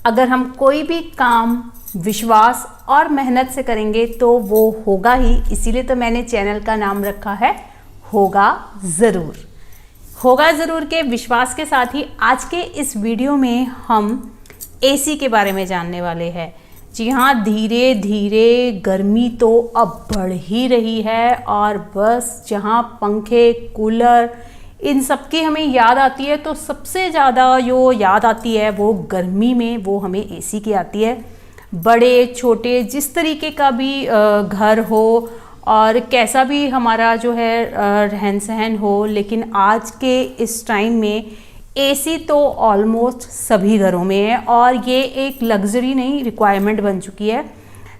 अगर हम कोई भी काम विश्वास और मेहनत से करेंगे तो वो होगा ही। इसीलिए तो मैंने चैनल का नाम रखा है होगा ज़रूर। होगा ज़रूर के विश्वास के साथ ही आज के इस वीडियो में हम एसी के बारे में जानने वाले हैं। जी हाँ, धीरे धीरे गर्मी तो अब बढ़ ही रही है और बस जहाँ पंखे, कूलर इन सब की हमें याद आती है तो सबसे ज़्यादा जो याद आती है वो गर्मी में वो हमें एसी की आती है। बड़े छोटे जिस तरीके का भी घर हो और कैसा भी हमारा जो है रहन सहन हो, लेकिन आज के इस टाइम में एसी तो ऑलमोस्ट सभी घरों में है और ये एक लग्जरी नहीं रिक्वायरमेंट बन चुकी है।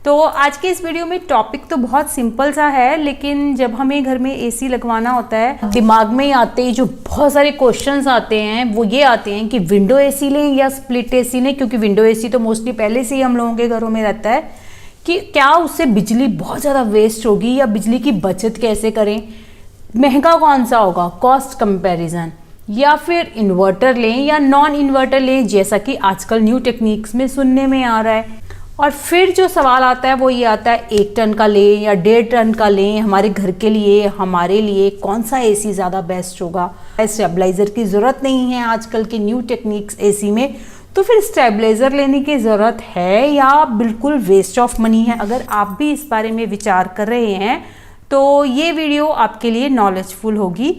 तो आज के इस वीडियो में टॉपिक तो बहुत सिंपल सा है, लेकिन जब हमें घर में एसी लगवाना होता है दिमाग में आते ही जो बहुत सारे क्वेश्चंस आते हैं वो ये आते हैं कि विंडो एसी लें या स्प्लिट एसी लें, क्योंकि विंडो एसी तो मोस्टली पहले से ही हम लोगों के घरों में रहता है कि क्या उससे बिजली बहुत ज़्यादा वेस्ट होगी या बिजली की बचत कैसे करें, महंगा कौन सा होगा, कॉस्ट कंपेरिजन, या फिर इन्वर्टर लें या नॉन इन्वर्टर लें जैसा कि आजकल न्यू टेक्निक्स में सुनने में आ रहा है। और फिर जो सवाल आता है वो ये आता है 1 टन का लें या 1.5 टन का लें, हमारे घर के लिए हमारे लिए कौन सा एसी ज़्यादा बेस्ट होगा। स्टेबलाइज़र की ज़रूरत नहीं है आजकल की न्यू टेक्निक्स एसी में, तो फिर स्टेबलाइज़र लेने की ज़रूरत है या बिल्कुल वेस्ट ऑफ मनी है। अगर आप भी इस बारे में विचार कर रहे हैं तो ये वीडियो आपके लिए नॉलेजफुल होगी।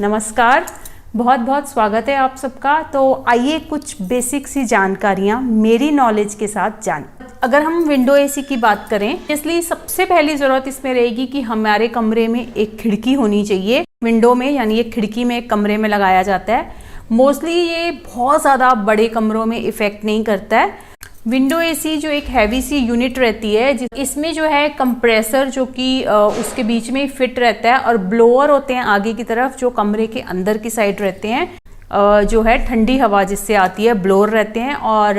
नमस्कार, बहुत बहुत स्वागत है आप सबका। तो आइए कुछ बेसिक सी जानकारियाँ मेरी नॉलेज के साथ जान। अगर हम विंडो एसी की बात करें, इसलिए सबसे पहली ज़रूरत इसमें रहेगी कि हमारे कमरे में एक खिड़की होनी चाहिए। विंडो में यानी एक खिड़की में कमरे में लगाया जाता है। मोस्टली ये बहुत ज़्यादा बड़े कमरों में इफ़ेक्ट नहीं करता है। विंडो एसी जो एक हैवी सी यूनिट रहती है, इसमें जो है कंप्रेसर जो कि उसके बीच में फिट रहता है और ब्लोअर होते हैं आगे की तरफ जो कमरे के अंदर की साइड रहते हैं, जो है ठंडी हवा जिससे आती है, ब्लोअर रहते हैं और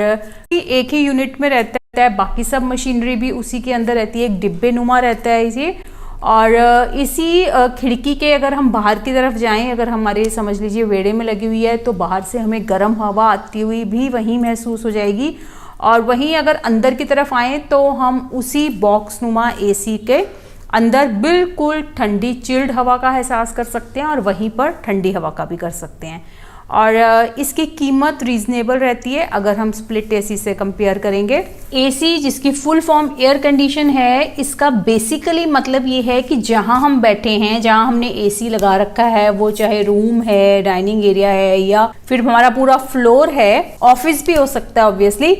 एक ही यूनिट में रहता है। बाकी सब मशीनरी भी उसी के अंदर रहती है, एक डिब्बे नुमा रहता है इसे। और इसी खिड़की के अगर हम बाहर की तरफ जाएं, अगर हमारे समझ लीजिए वेड़े में लगी हुई है तो बाहर से हमें गर्म हवा आती हुई भी वहीं महसूस हो जाएगी। और वहीं अगर अंदर की तरफ आएँ तो हम उसी बॉक्स नुमा एसी के अंदर बिल्कुल ठंडी चिल्ड हवा का एहसास कर सकते हैं और वहीं पर ठंडी हवा का भी कर सकते हैं। और इसकी कीमत रीजनेबल रहती है अगर हम स्प्लिट एसी से कंपेयर करेंगे। एसी जिसकी फुल फॉर्म एयर कंडीशन है, इसका बेसिकली मतलब ये है कि जहां हम बैठे हैं, जहां हमने एसी लगा रखा है, वो चाहे रूम है, डाइनिंग एरिया है या फिर हमारा पूरा फ्लोर है, ऑफिस भी हो सकता है ऑब्वियसली,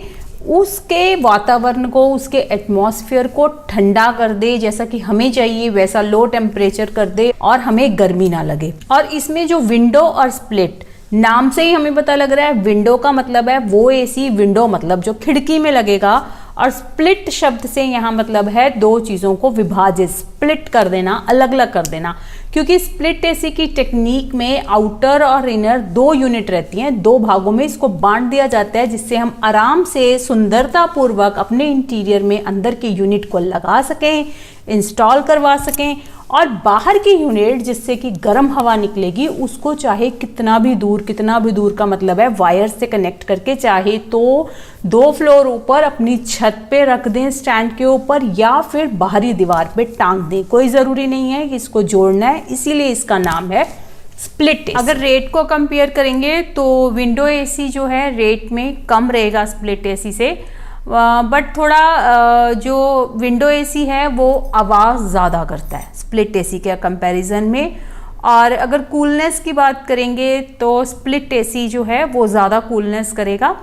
उसके वातावरण को, उसके एटमॉस्फेयर को ठंडा कर दे, जैसा कि हमें चाहिए वैसा लो टेम्परेचर कर दे और हमें गर्मी ना लगे। और इसमें जो विंडो और स्प्लिट नाम से ही हमें पता लग रहा है, विंडो का मतलब है वो एसी, विंडो मतलब जो खिड़की में लगेगा, और स्प्लिट शब्द से यहाँ मतलब है दो चीज़ों को विभाजित, स्प्लिट कर देना, अलग अलग कर देना। क्योंकि स्प्लिट एसी की टेक्निक में आउटर और इनर 2 यूनिट रहती हैं, 2 भागों में इसको बांट दिया जाता है जिससे हम आराम से सुंदरता पूर्वक अपने इंटीरियर में अंदर के यूनिट को लगा सकें, इंस्टॉल करवा सकें। और बाहर की यूनिट जिससे कि गर्म हवा निकलेगी उसको चाहे कितना भी दूर का मतलब है वायर से कनेक्ट करके, चाहे तो 2 फ्लोर ऊपर अपनी छत पे रख दें स्टैंड के ऊपर या फिर बाहरी दीवार पे टांग दें, कोई ज़रूरी नहीं है कि इसको जोड़ना है, इसीलिए इसका नाम है स्प्लिट एसी। अगर रेट को कंपेयर करेंगे तो विंडो एसी जो है रेट में कम रहेगा स्प्लिट एसी से, बट थोड़ा जो विंडो एसी है वो आवाज़ ज़्यादा करता है स्प्लिट एसी के कंपैरिजन में। और अगर कूलनेस की बात करेंगे तो स्प्लिट एसी जो है वो ज़्यादा कूलनेस करेगा।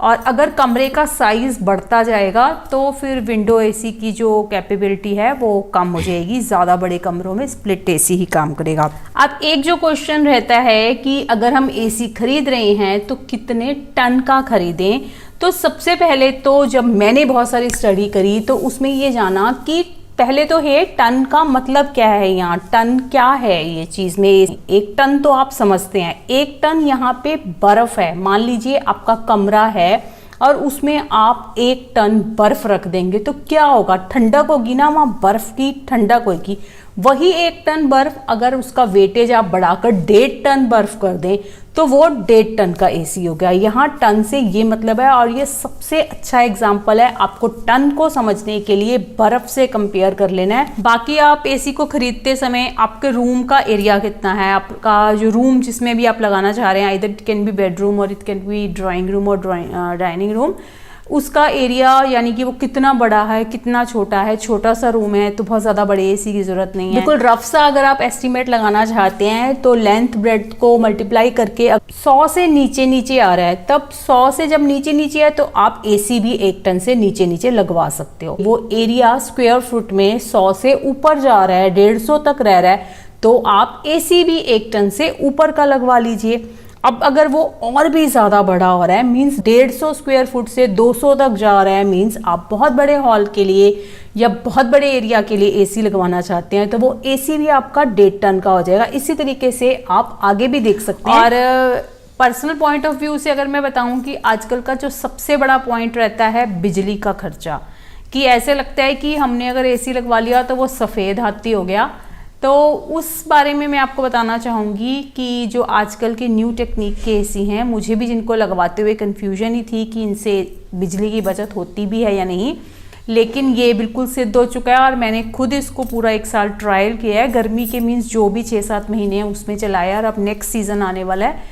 और अगर कमरे का साइज़ बढ़ता जाएगा तो फिर विंडो एसी की जो कैपेबिलिटी है वो कम हो जाएगी, ज़्यादा बड़े कमरों में स्प्लिट एसी ही काम करेगा। अब एक जो क्वेश्चन रहता है कि अगर हम एसी खरीद रहे हैं तो कितने टन का खरीदें, तो सबसे पहले तो जब मैंने बहुत सारी स्टडी करी तो उसमें ये जाना कि पहले तो है टन का मतलब क्या है, यहाँ टन क्या है ये चीज़ में। 1 टन तो आप समझते हैं, 1 टन यहाँ पे बर्फ है। मान लीजिए आपका कमरा है और उसमें आप 1 टन बर्फ रख देंगे तो क्या होगा, ठंडक होगी ना, वहाँ बर्फ की ठंडक होगी। वही 1 टन बर्फ अगर उसका वेटेज आप बढ़ाकर 1.5 टन बर्फ कर दें तो वो 1.5 टन का एसी हो गया। यहाँ टन से ये मतलब है, और ये सबसे अच्छा एग्जाम्पल है, आपको टन को समझने के लिए बर्फ से कंपेयर कर लेना है। बाकी आप एसी को खरीदते समय आपके रूम का एरिया कितना है, आपका जो रूम जिसमें भी आप लगाना चाह रहे हैं, इधर इट कैन बी बेडरूम और it can be drawing room और डाइनिंग रूम, उसका एरिया यानी कि वो कितना बड़ा है कितना छोटा है। छोटा सा रूम है तो बहुत ज़्यादा बड़े एसी की ज़रूरत नहीं है। बिल्कुल रफ सा अगर आप एस्टिमेट लगाना चाहते हैं तो लेंथ ब्रेड्थ को मल्टीप्लाई करके 100 से नीचे नीचे आ रहा है, तब 100 से जब नीचे नीचे है तो आप एसी भी 1 टन से नीचे नीचे लगवा सकते हो। वो एरिया स्क्वायर फुट में 100 से ऊपर जा रहा है, 150 तक रह रहा है, तो आप एसी भी 1 टन से ऊपर का लगवा लीजिए। अब अगर वो और भी ज्यादा बड़ा हो रहा है, मींस 150 स्क्वायर फुट से 200 तक जा रहा है, मींस आप बहुत बड़े हॉल के लिए या बहुत बड़े एरिया के लिए एसी लगवाना चाहते हैं, तो वो एसी भी आपका 1.5 टन का हो जाएगा। इसी तरीके से आप आगे भी देख सकते हैं। और पर्सनल पॉइंट ऑफ व्यू से अगर मैं बताऊं कि आजकल का जो सबसे बड़ा पॉइंट रहता है बिजली का खर्चा, कि ऐसे लगता है कि हमने अगर एसी लगवा लिया तो वो सफ़ेद हाथी हो गया। तो उस बारे में मैं आपको बताना चाहूँगी कि जो आजकल के न्यू टेक्निक के एसी हैं, मुझे भी जिनको लगवाते हुए कन्फ्यूजन ही थी कि इनसे बिजली की बचत होती भी है या नहीं, लेकिन ये बिल्कुल सिद्ध हो चुका है। और मैंने खुद इसको पूरा 1 साल ट्रायल किया है, गर्मी के मीन्स जो भी 6-7 महीने हैं उसमें चलाया, और अब नेक्स्ट सीज़न आने वाला है।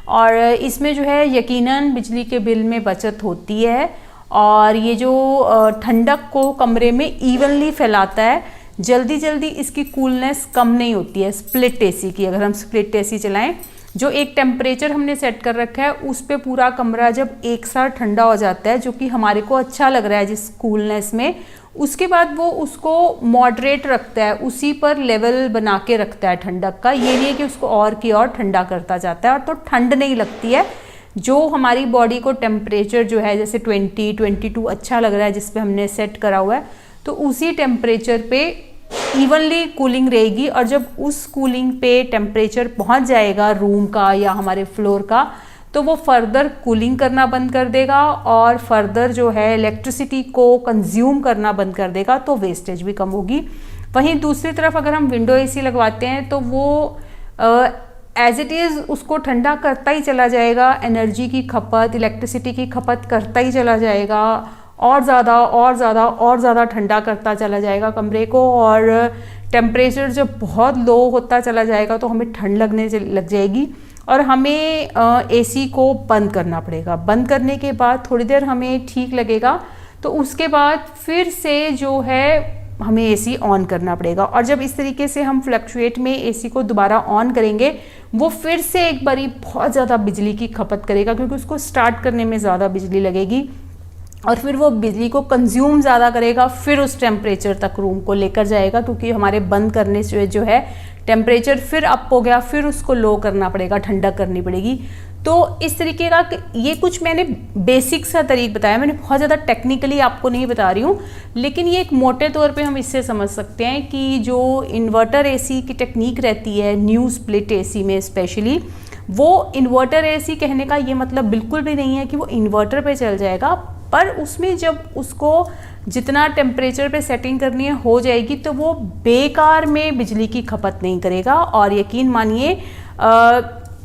और इसमें जो है यकीनन बिजली के बिल में बचत होती है, और ये जो ठंडक को कमरे में इवनली फैलाता है। जल्दी जल्दी इसकी कूलनेस कम नहीं होती है स्प्लिट एसी की। अगर हम स्प्लिट एसी चलाएं, जो एक टेम्परेचर हमने सेट कर रखा है उस पे पूरा कमरा जब एक साथ ठंडा हो जाता है, जो कि हमारे को अच्छा लग रहा है जिस कूलनेस में, उसके बाद वो उसको मॉडरेट रखता है, उसी पर लेवल बना के रखता है ठंडक का। ये नहीं है कि उसको और की और ठंडा करता जाता है, और तो ठंड नहीं लगती है। जो हमारी बॉडी को टेम्परेचर जो है जैसे 20-22 अच्छा लग रहा है जिस पे हमने सेट करा हुआ है, तो उसी टेम्परेचर पे इवनली कूलिंग रहेगी। और जब उस कूलिंग पे टेम्परेचर पहुंच जाएगा रूम का या हमारे फ्लोर का, तो वो फर्दर कूलिंग करना बंद कर देगा और फर्दर जो है इलेक्ट्रिसिटी को कंज्यूम करना बंद कर देगा, तो वेस्टेज भी कम होगी। वहीं दूसरी तरफ अगर हम विंडो एसी लगवाते हैं तो वो एज इट इज़ उसको ठंडा करता ही चला जाएगा, एनर्जी की खपत, इलेक्ट्रिसिटी की खपत करता ही चला जाएगा, और ज़्यादा ठंडा करता चला जाएगा कमरे को। और टेम्परेचर जब बहुत लो होता चला जाएगा तो हमें ठंड लगने लग जाएगी, और हमें एसी को बंद करना पड़ेगा। बंद करने के बाद थोड़ी देर हमें ठीक लगेगा, तो उसके बाद फिर से जो है हमें एसी ऑन करना पड़ेगा। और जब इस तरीके से हम फ्लक्चुएट में एसी को दोबारा ऑन करेंगे, वो फिर से एक बारी बहुत ज़्यादा बिजली की खपत करेगा, क्योंकि उसको स्टार्ट करने में ज़्यादा बिजली लगेगी, और फिर वो बिजली को कंज्यूम ज़्यादा करेगा, फिर उस टेम्परेचर तक रूम को लेकर जाएगा, क्योंकि हमारे बंद करने से जो है टेम्परेचर फिर अप हो गया, फिर उसको लो करना पड़ेगा, ठंडक करनी पड़ेगी। तो इस तरीके का ये कुछ मैंने बेसिक सा तरीका बताया, मैंने बहुत ज़्यादा टेक्निकली आपको नहीं बता रही हूँ, लेकिन ये एक मोटे तौर पे हम इससे समझ सकते हैं कि जो इन्वर्टर एसी की टेक्निक रहती है न्यू स्प्लिट एसी में स्पेशली, वो इन्वर्टर एसी कहने का ये मतलब बिल्कुल भी नहीं है कि वो इन्वर्टर पे चल जाएगा, पर उसमें जब उसको जितना टेम्परेचर पे सेटिंग करनी है हो जाएगी, तो वो बेकार में बिजली की खपत नहीं करेगा। और यकीन मानिए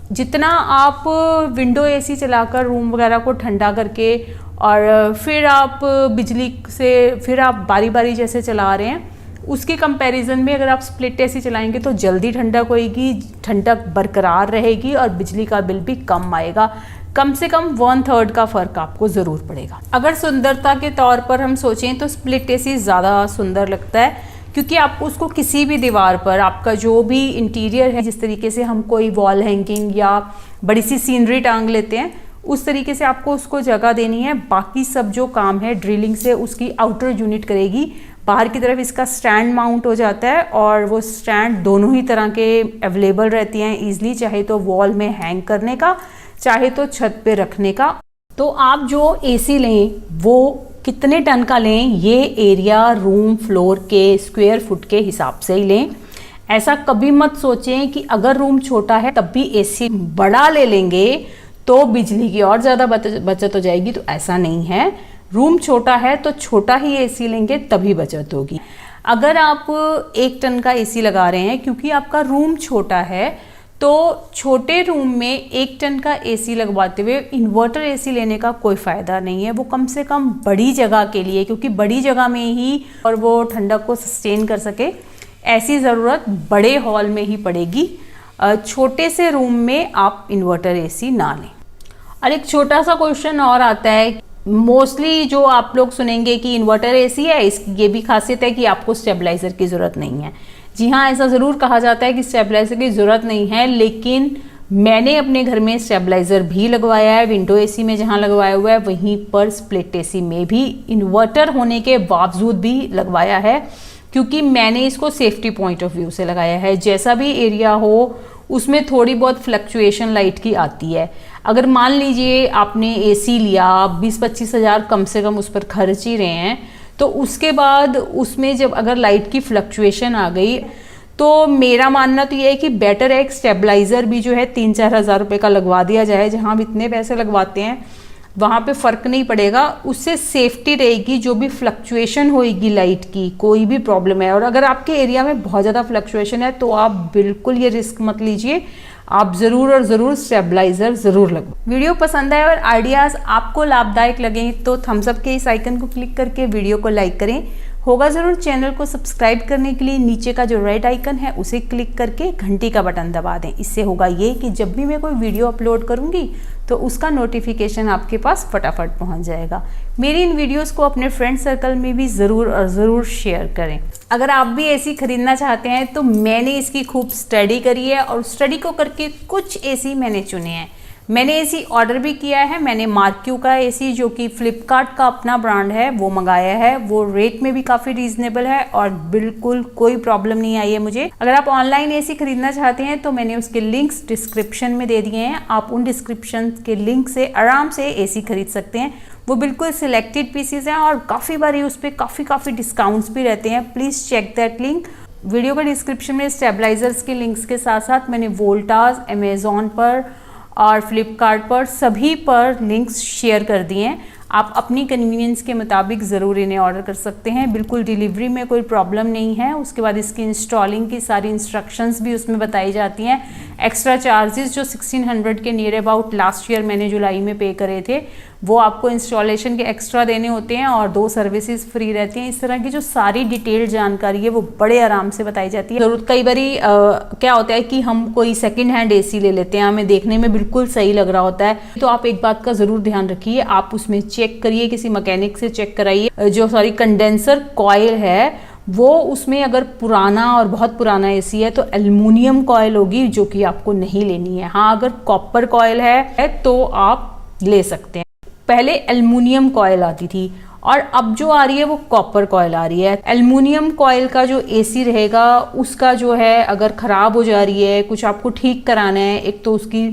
जितना आप विंडो एसी चलाकर रूम वगैरह को ठंडा करके और फिर आप बिजली से फिर आप बारी बारी जैसे चला रहे हैं, उसके कंपैरिजन में अगर आप स्प्लिट एसी चलाएंगे तो जल्दी ठंडक होएगी, ठंडक बरकरार रहेगी और बिजली का बिल भी कम आएगा। कम से कम 1/3 का फ़र्क आपको ज़रूर पड़ेगा। अगर सुंदरता के तौर पर हम सोचें तो स्प्लिट एसी ज़्यादा सुंदर लगता है, क्योंकि आपको उसको किसी भी दीवार पर आपका जो भी इंटीरियर है, जिस तरीके से हम कोई वॉल हैंगिंग या बड़ी सी सीनरी टांग लेते हैं, उस तरीके से आपको उसको जगह देनी है। बाकी सब जो काम है ड्रिलिंग से उसकी आउटर यूनिट करेगी। बाहर की तरफ इसका स्टैंड माउंट हो जाता है, और वो स्टैंड दोनों ही तरह के अवेलेबल रहती हैं ईजिली, चाहे तो वॉल में हैंग करने का, चाहे तो छत पे रखने का। तो आप जो एसी लें वो कितने टन का लें, ये एरिया रूम फ्लोर के स्क्वायर फुट के हिसाब से ही लें। ऐसा कभी मत सोचें कि अगर रूम छोटा है तब भी एसी बड़ा ले लेंगे तो बिजली की और ज़्यादा बचत हो जाएगी, तो ऐसा नहीं है। रूम छोटा है तो छोटा ही एसी लेंगे तभी बचत होगी। अगर आप 1 टन का एसी लगा रहे हैं, क्योंकि आपका रूम छोटा है, तो छोटे रूम में 1 टन का एसी लगवाते हुए इन्वर्टर एसी लेने का कोई फ़ायदा नहीं है। वो कम से कम बड़ी जगह के लिए, क्योंकि बड़ी जगह में ही और वो ठंडक को सस्टेन कर सके, ऐसी ज़रूरत बड़े हॉल में ही पड़ेगी। छोटे से रूम में आप इन्वर्टर एसी ना लें। और एक छोटा सा क्वेश्चन और आता है, मोस्टली जो आप लोग सुनेंगे कि इन्वर्टर एसी है, इसकी ये भी खासियत है कि आपको स्टेबलाइजर की ज़रूरत नहीं है। जी हाँ, ऐसा ज़रूर कहा जाता है कि स्टेबलाइजर की ज़रूरत नहीं है, लेकिन मैंने अपने घर में स्टेबलाइजर भी लगवाया है। विंडो एसी में जहाँ लगवाया हुआ है, वहीं पर स्प्लिट एसी में भी इन्वर्टर होने के बावजूद भी लगवाया है, क्योंकि मैंने इसको सेफ्टी पॉइंट ऑफ व्यू से लगाया है। जैसा भी एरिया हो, उसमें थोड़ी बहुत फ्लक्चुएशन लाइट की आती है। अगर मान लीजिए आपने एसी लिया, 20-25 हज़ार कम से कम उस पर खर्च ही रहे हैं, तो उसके बाद उसमें जब अगर लाइट की फ्लक्चुएशन आ गई, तो मेरा मानना तो ये है कि बेटर है एक स्टेबलाइजर भी जो है 3-4 हज़ार रुपये का लगवा दिया जाए। जहाँ हम इतने पैसे लगवाते हैं वहाँ पे फ़र्क नहीं पड़ेगा, उससे सेफ्टी रहेगी। जो भी फ्लक्चुएशन होएगी लाइट की, कोई भी प्रॉब्लम है, और अगर आपके एरिया में बहुत ज़्यादा फ्लक्चुएशन है, तो आप बिल्कुल ये रिस्क मत लीजिए, आप ज़रूर और ज़रूर स्टेबलाइजर ज़रूर लगवाएं। वीडियो पसंद आए और आइडियाज़ आपको लाभदायक लगे तो थम्स अप के इस आइकन को क्लिक करके वीडियो को लाइक करें। होगा ज़रूर चैनल को सब्सक्राइब करने के लिए नीचे का जो रेड आइकन है उसे क्लिक करके घंटी का बटन दबा दें। इससे होगा ये कि जब भी मैं कोई वीडियो अपलोड करूँगी तो उसका नोटिफिकेशन आपके पास फटाफट पहुंच जाएगा। मेरी इन वीडियोस को अपने फ्रेंड सर्कल में भी ज़रूर और ज़रूर शेयर करें। अगर आप भी एसी खरीदना चाहते हैं तो मैंने इसकी खूब स्टडी करी है, और स्टडी को करके कुछ एसी मैंने चुने हैं। मैंने एसी ऑर्डर भी किया है। मैंने मार्क्यू का एसी, जो कि फ्लिपकार्ट का अपना ब्रांड है, वो मंगाया है। वो रेट में भी काफ़ी रीजनेबल है और बिल्कुल कोई प्रॉब्लम नहीं आई है मुझे। अगर आप ऑनलाइन एसी खरीदना चाहते हैं तो मैंने उसके लिंक्स डिस्क्रिप्शन में दे दिए हैं। आप उन डिस्क्रिप्शन के लिंक से आराम से एसी खरीद सकते हैं। वो बिल्कुल सिलेक्टेड पीसीज हैं और काफ़ी बारी उस पर काफ़ी डिस्काउंट्स भी रहते हैं। Please check that link. Video का डिस्क्रिप्शन में स्टेबलाइजर्स के लिंक्स के साथ साथ मैंने वोल्टास, अमेजोन पर और फ्लिपकार्ट पर सभी पर लिंक्स शेयर कर दिए हैं। आप अपनी कन्वीनियंस के मुताबिक ज़रूर इन्हें ऑर्डर कर सकते हैं। बिल्कुल डिलीवरी में कोई प्रॉब्लम नहीं है। उसके बाद इसकी इंस्टॉलिंग की सारी इंस्ट्रक्शंस भी उसमें बताई जाती हैं। एक्स्ट्रा चार्जेस जो 1600 के नियर अबाउट लास्ट ईयर मैंने जुलाई में पे करे थे, वो आपको इंस्टॉलेशन के एक्स्ट्रा देने होते हैं और 2 सर्विसेज फ्री रहती हैं। इस तरह की जो सारी डिटेल जानकारी है वो बड़े आराम से बताई जाती है। ज़रूरत कई बारी क्या होता है कि हम कोई सेकंड हैंड एसी ले लेते हैं, हमें देखने में बिल्कुल सही लग रहा होता है, तो आप एक बात का ज़रूर ध्यान रखिए, आप उसमें चेक करिए, किसी मैकेनिक से चेक कराइए। जो सारी कंडेंसर कॉइल है वो उसमें अगर पुराना और बहुत पुराना एसी है तो एल्युमिनियम कॉइल होगी, जो कि आपको नहीं लेनी है। हाँ, अगर कॉपर कॉइल है तो आप ले सकते हैं। पहले एल्युमिनियम कॉइल आती थी और अब जो आ रही है वो कॉपर कॉइल आ रही है। एल्युमिनियम कॉइल का जो एसी रहेगा उसका जो है अगर ख़राब हो जा रही है, कुछ आपको ठीक कराना है, एक तो उसकी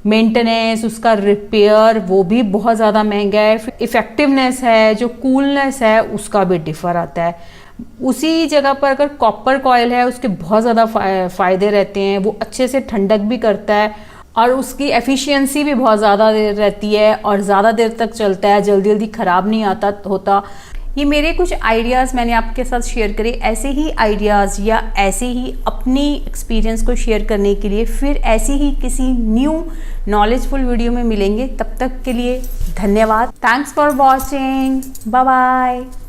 मेंटेनेंस, उसका रिपेयर वो भी बहुत ज़्यादा महंगा है। इफेक्टिवनेस है, जो कूलनेस है, उसका भी डिफर आता है। उसी जगह पर अगर कॉपर कॉइल है उसके बहुत ज़्यादा फ़ायदे रहते हैं। वो अच्छे से ठंडक भी करता है और उसकी एफिशिएंसी भी बहुत ज़्यादा रहती है और ज़्यादा देर तक चलता है, जल्दी जल्दी ख़राब नहीं होता। ये मेरे कुछ आइडियाज़ मैंने आपके साथ शेयर करे। ऐसे ही आइडियाज़ या ऐसे ही अपनी एक्सपीरियंस को शेयर करने के लिए फिर ऐसी ही किसी न्यू नॉलेजफुल वीडियो में मिलेंगे। तब तक के लिए धन्यवाद। Thanks for watching. Bye bye.